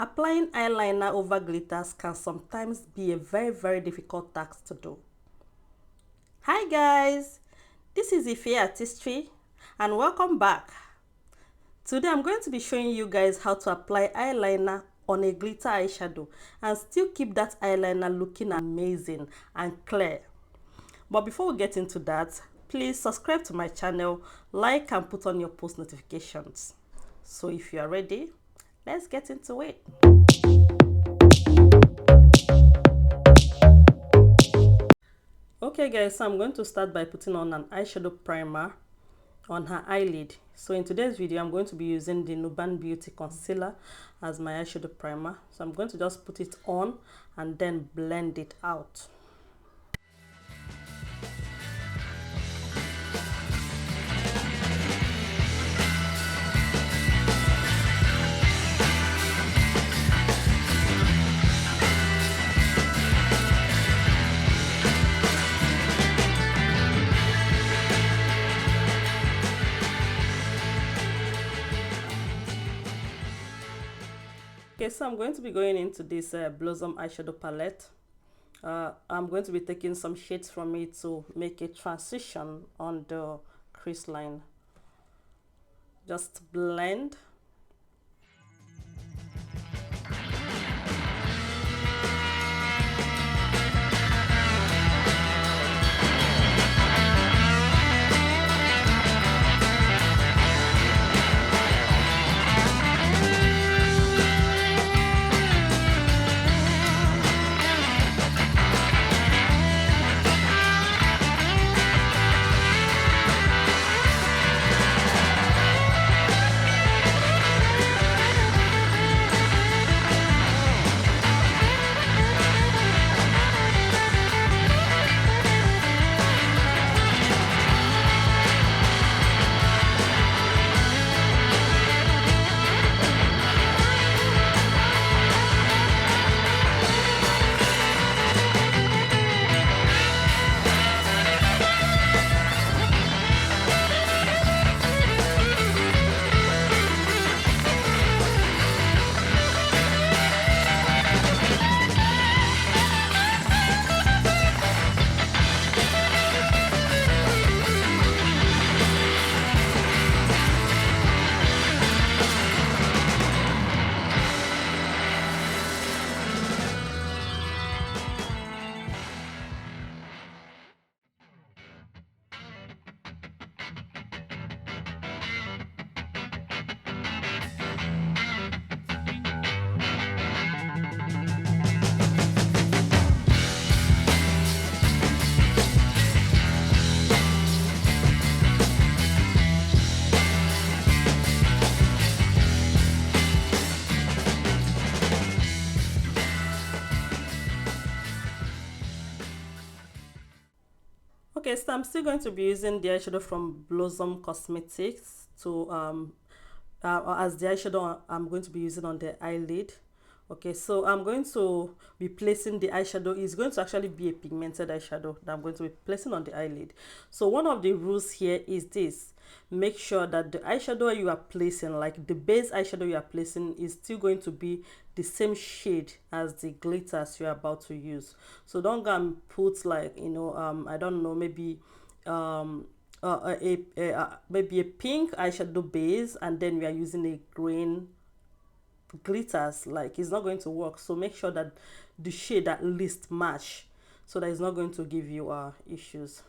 Applying eyeliner over glitters can sometimes be a very difficult task to do. Hi guys, this is Ife Artistry and welcome back. Today I'm going to be showing you guys how to apply eyeliner on a glitter eyeshadow and still keep that eyeliner looking amazing and clear. But before we get into that, please subscribe to my channel, like and put on your post notifications. So if you are ready, let's get into it. Okay guys, so I'm going to start by putting on an eyeshadow primer on her eyelid. So in today's video, I'm going to be using the Nuban Beauty Concealer as my eyeshadow primer. So I'm going to just put it on and then blend it out. Okay, so I'm going to be going into this Blossom eyeshadow palette. I'm going to be taking some shades from it to make a transition on the crease line. Just blend. Okay, so I'm still going to be using the eyeshadow from Blossom Cosmetics to as the eyeshadow I'm going to be using on the eyelid. Okay, so I'm going to be placing the eyeshadow. It's going to actually be a pigmented eyeshadow that I'm going to be placing on the eyelid. So one of the rules here is this: make sure that the eyeshadow you are placing, like the base eyeshadow you are placing, is still going to be the same shade as the glitters you're about to use. So don't go and put, like, I don't know, maybe maybe a pink eyeshadow base and then we are using a green glitters. Like, it's not going to work. So make sure that the shade at least match, so that it's not going to give you issues.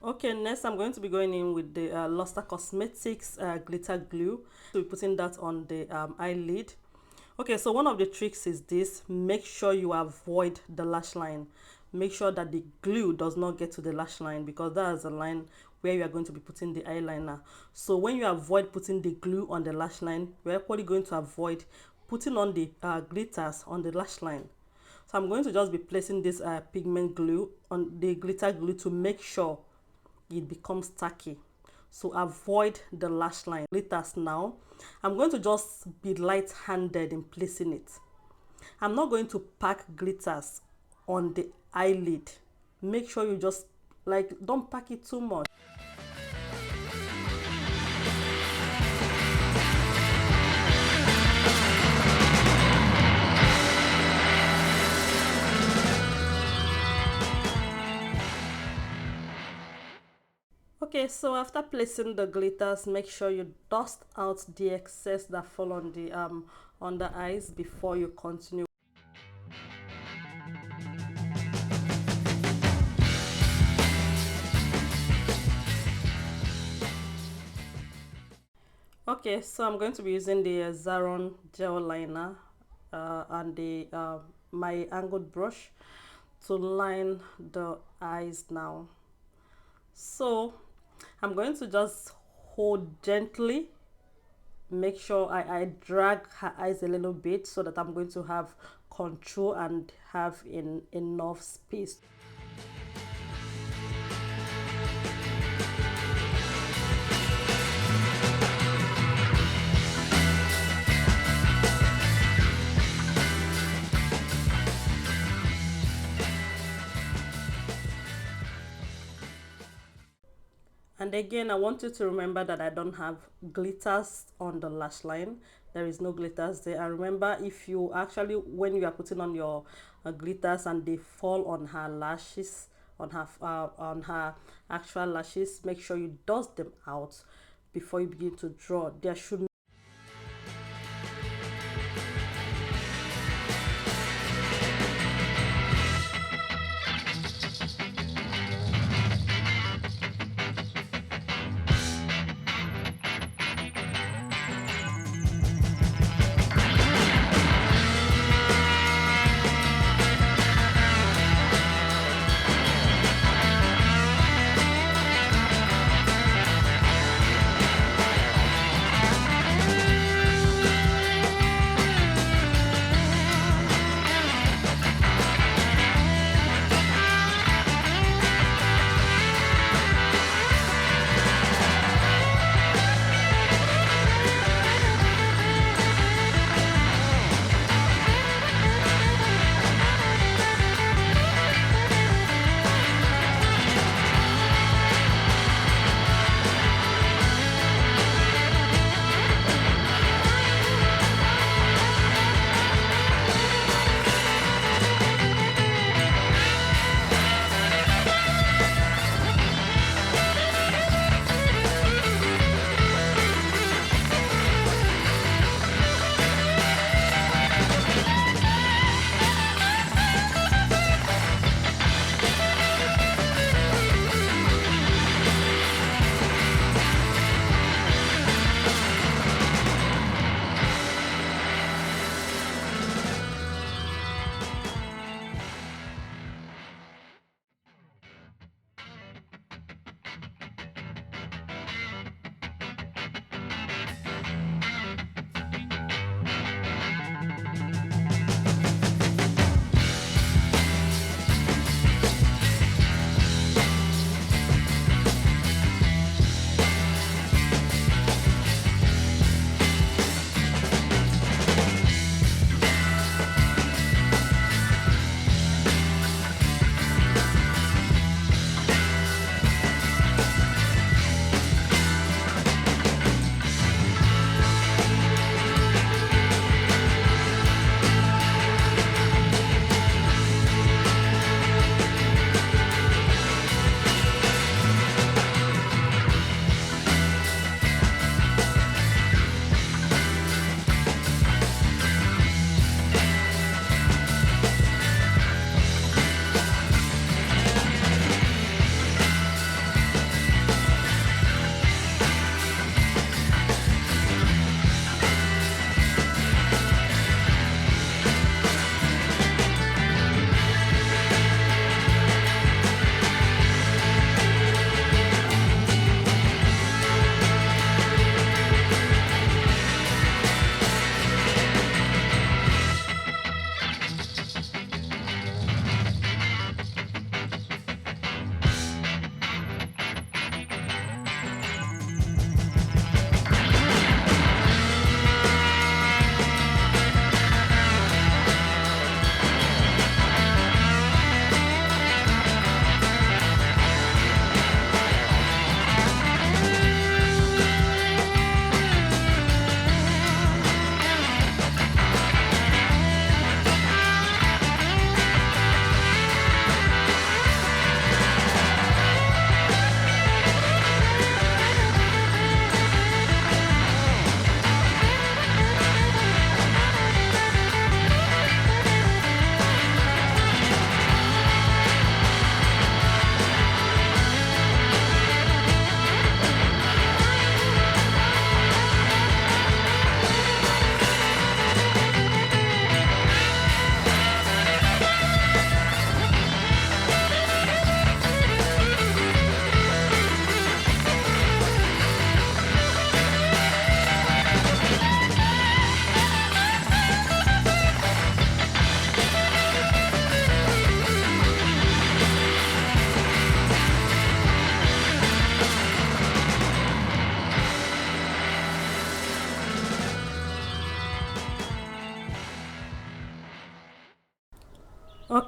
Okay, next I'm going to be going in with the Luster Cosmetics glitter glue. So we're putting that on the eyelid. Okay, so one of the tricks is this: make sure you avoid the lash line. make sure that the glue does not get to the lash line, because that is the line where you are going to be putting the eyeliner. So when you avoid putting the glue on the lash line, you're actually going to avoid putting on the glitters on the lash line. So I'm going to just be placing this pigment glue on the glitter glue to make sure it becomes tacky. So avoid the lash line glitters. Now I'm going to just be light-handed in placing it. I'm not going to pack glitters on the eyelid. Make sure you just don't pack it too much. Okay, so after placing the glitters, make sure you dust out the excess that fall on the eyes before you continue. Okay, so I'm going to be using the Zaron gel liner and the my angled brush to line the eyes now. So I'm going to just hold gently, make sure I drag her eyes a little bit so that I'm going to have control and have enough space. And again, I want you to remember that I don't have glitters on the lash line. There is no glitters there. And remember, if you actually, when you are putting on your glitters and they fall on her lashes, on her actual lashes, make sure you dust them out before you begin to draw. There should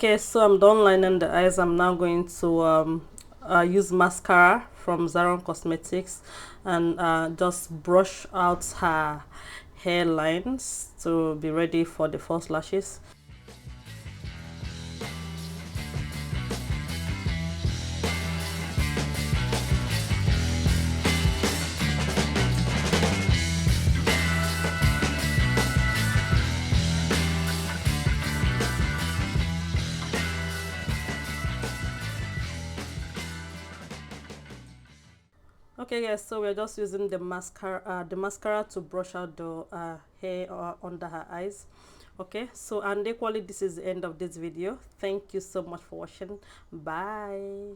Okay, so I'm done lining the eyes. I'm now going to use mascara from Zaron Cosmetics and just brush out her hairlines to be ready for the false lashes. Okay guys, so we're just using the mascara to brush out the hair under her eyes. Okay, so and equally this is the end of this video. Thank you so much for watching. Bye.